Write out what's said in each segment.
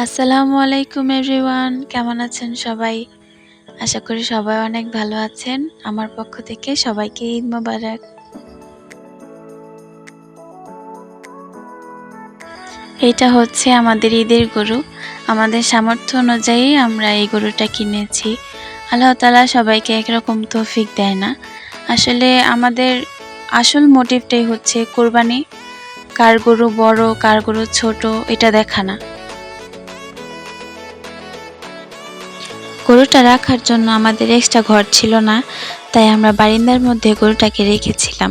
আসসালামু আলাইকুম এভরিওয়ান, কেমন আছেন সবাই? আশা করি সবাই অনেক ভালো আছেন। আমার পক্ষ থেকে সবাইকে ঈদ মোবারক। এটা হচ্ছে আমাদের ঈদের গরু। আমাদের সামর্থ্য অনুযায়ী আমরা এই গরুটা কিনেছি। আল্লাহ তাআলা সবাইকে একরকম তৌফিক দেয় না। আসলে আমাদের আসল মোটিভটাই হচ্ছে কোরবানি। কার গরু বড়, কার গরু ছোট এটা দেখা না। গরুটা রাখার জন্য আমাদের এক্সট্রা ঘর ছিল না, তাই আমরা বারিন্দার মধ্যে গরুটাকে রেখেছিলাম।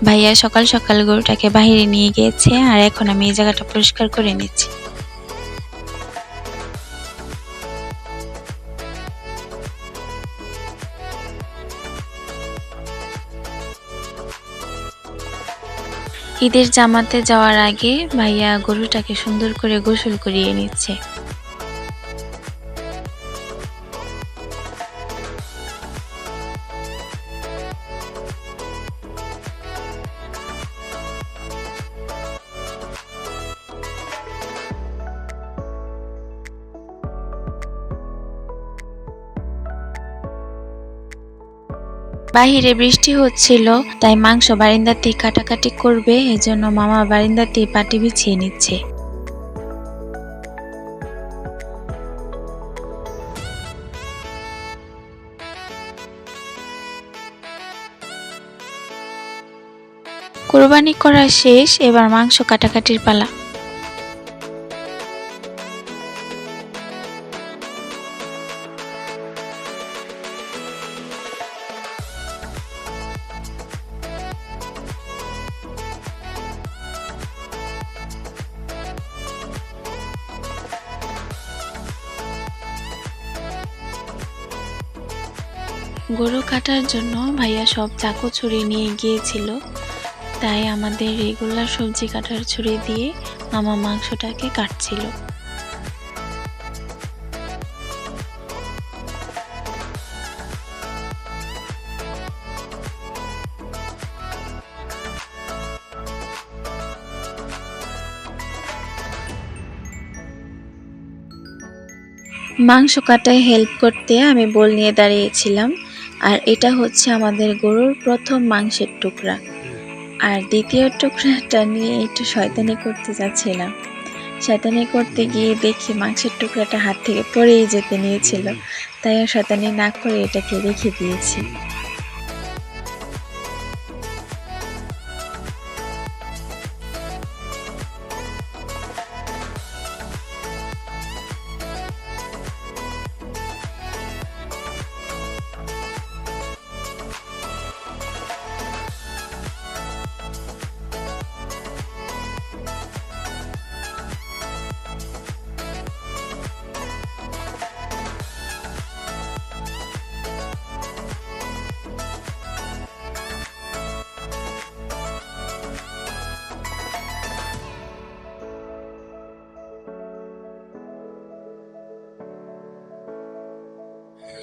ভাইয়া সকাল সকাল গরুটাকে বাইরে নিয়ে গিয়েছে, আর এখন আমি এই জায়গাটা পরিষ্কার করে নিচ্ছি। ঈদের জামাতে যাওয়ার আগে ভাইয়া গরুটাকে সুন্দর করে গোসল করিয়ে নিচ্ছে। বাহিরে বৃষ্টি হচ্ছিল, তাই মাংস বারিন্দাতেই কাটাকাটি করবে, এজন্য মামা বারিন্দাতেই পাটি বিছিয়ে নিচ্ছে। কোরবানি করা শেষ, এবার মাংস কাটাকাটির পালা। গরু কাটার জন্য ভাইয়া সব চাকু ছুরি নিয়ে গিয়েছিল, তাই আমাদের রেগুলার সবজি কাটার ছুরি দিয়ে মামা মাংসটাকে কাটছিল। মাংস কাটায় হেল্প করতে আমি বোল নিয়ে দাঁড়িয়েছিলাম, আর এটা হচ্ছে আমাদের গরুর প্রথম মাংসের টুকরা, আর দ্বিতীয় টুকরাটা নিয়ে একটু শয়তানি করতে যাচ্ছিলাম। শয়তানি করতে গিয়ে দেখি মাংসের টুকরাটা হাত থেকে পড়েই যেতে নিয়েছিল, তাই আর শয়তানি না করে এটাকে রেখে দিয়েছি।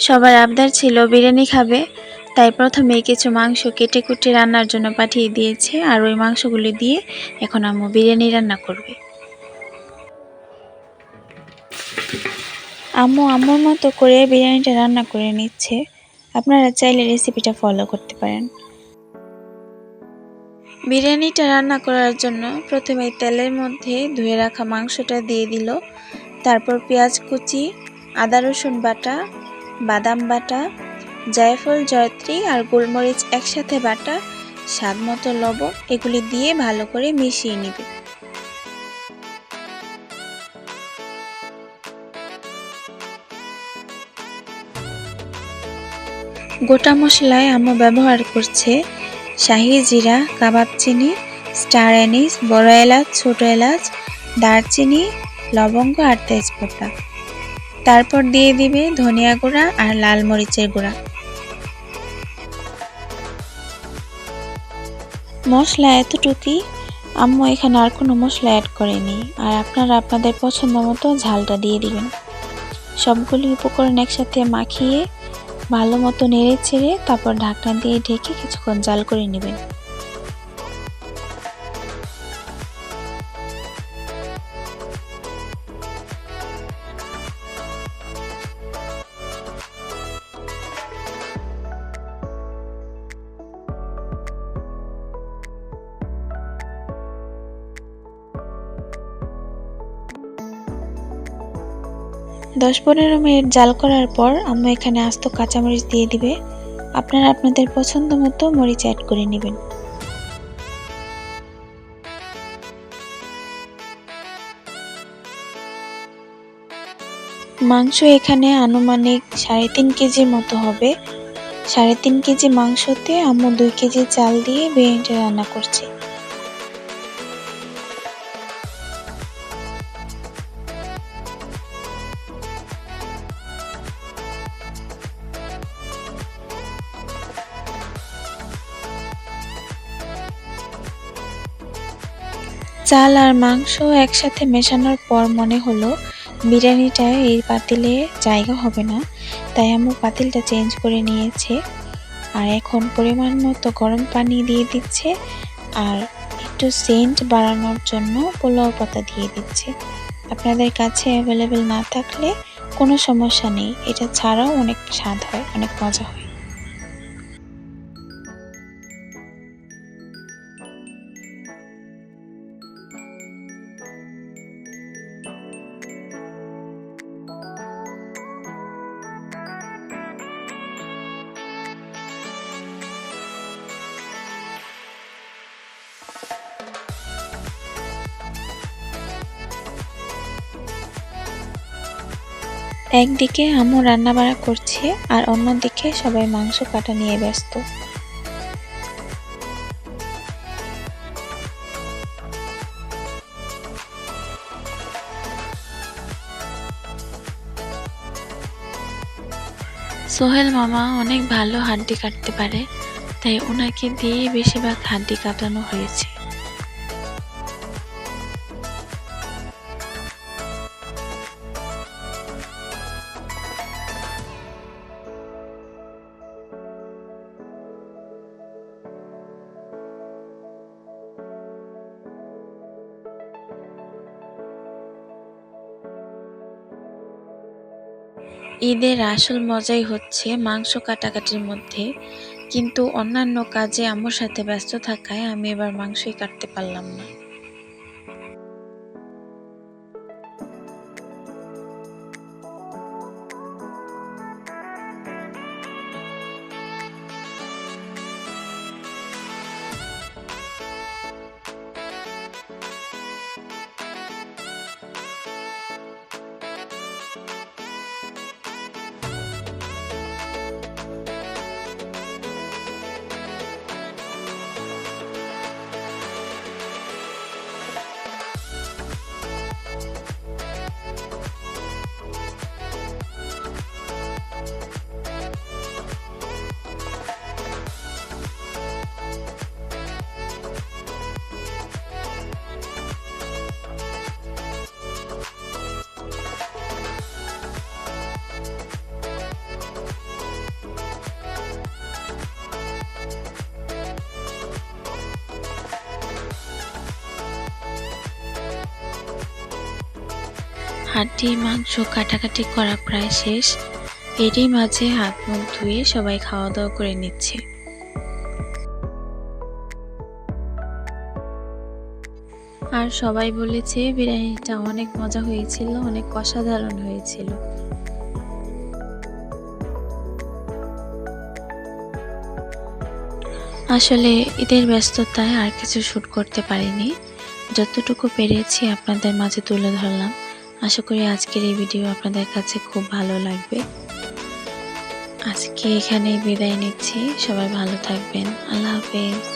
সবার আবদার ছিল বিরিয়ানি খাবে, তাই প্রথমেই কিছু মাংস কেটে কুটে রান্নার জন্য পাঠিয়ে দিয়েছে, আর ওই মাংসগুলি দিয়ে এখন আম্মু বিরিয়ানি রান্না করবে। আম্মু আম্মুর মতো করে বিরিয়ানিটা রান্না করে নিচ্ছে। আপনারা চাইলে রেসিপিটা ফলো করতে পারেন। বিরিয়ানিটা রান্না করার জন্য প্রথমে তেলের মধ্যে ধুয়ে রাখা মাংসটা দিয়ে দিল, তারপর পেঁয়াজ কুচি, আদা রসুন বাটা, বাদাম বাটা, জায়ফল জয়ত্রী আর গোলমরিচ একসাথে বাটা, স্বাদ মতো লবণ এগুলি দিয়ে ভালো করে মিশিয়ে নিবে। গোটা মশলায় আম্মু ব্যবহার করছে শাহি জিরা, কাবাব চিনি, স্টার অ্যানিস, বড় এলাচ, ছোট এলাচ, দারচিনি, লবঙ্গ আর তেজপাতা। তারপর দিয়ে দিবে ধনিয়া গুঁড়া আর লাল মরিচের গুঁড়া। মশলা এতটুকুই, আম্মু এখানে আর কোনো মশলা অ্যাড করেনি, আর আপনারা আপনাদের পছন্দ মতো ঝালটা দিয়ে দিবেন। সবগুলি উপকরণ একসাথে মাখিয়ে ভালো মতো নেড়ে ছেড়ে তারপর ঢাকনা দিয়ে ঢেকে কিছুক্ষণ জাল করে নেবেন। 10-15 মিনিট জাল করার পর আম্মু এখানে আস্ত কাঁচামরিচ দিয়ে দিবে। আপনারা আপনাদের পছন্দ মতো মরিচ অ্যাড করে নেবেন। মাংস এখানে আনুমানিক 3.5 কেজির মতো হবে। 3.5 কেজি মাংসতে আম্মু 2 কেজি চাল দিয়ে বিরিয়ানিটা রান্না করছে। চাল আর মাংস একসাথে মেশানোর পর মনে হলো বিরিয়ানিটা এই পাতিলে জায়গা হবে না, তাই আম্মু পাতিলটা চেঞ্জ করে নিয়েছে। আর এখন পরিমাণ মতো গরম পানি দিয়ে দিচ্ছে আর একটু সেন্ট বাড়ানোর জন্য পোলাও পাতা দিয়ে দিচ্ছে। আপনাদের কাছে অ্যাভেলেবেল না থাকলে কোনো সমস্যা নেই, এটা ছাড়াও অনেক স্বাদ হয়, অনেক মজা হয়। একদিকে আম্মু রান্না বাড়া করছে আর অন্যদিকে সবাই মাংস কাটা নিয়ে ব্যস্ত। সোহেল মামা অনেক ভালো হাড্ডি কাটতে পারে, তাই ওনাকে দিয়ে বেশিরভাগ হাড্ডি কাটানো হয়েছে। ঈদের আসল মজাই হচ্ছে মাংস কাটাকাটির মধ্যে, কিন্তু অন্যান্য কাজে আম্মুর সাথে ব্যস্ত থাকায় আমি এবার মাংসই কাটতে পারলাম না। হাড্ডি মাংস কাটাকাটি করা প্রায় শেষ। এরই মাঝে হাত মুখ ধুয়ে সবাই খাওয়া দাওয়া করে নিচ্ছে। আর সবাই বলেছে বিরিয়ানিটা অনেক মজা হয়েছিল, অনেক অসাধারণ হয়েছিল। আসলে ঈদের ব্যস্ততায় আর কিছু শুট করতে পারিনি, যতটুকু পেরেছি আপনাদের মাঝে তুলে ধরলাম। আশা করি আজকের এই ভিডিও আপনাদের কাছে খুব ভালো লাগবে। আজকে এখানেই বিদায় নিচ্ছি, সবাই ভালো থাকবেন। আল্লাহ হাফেজ।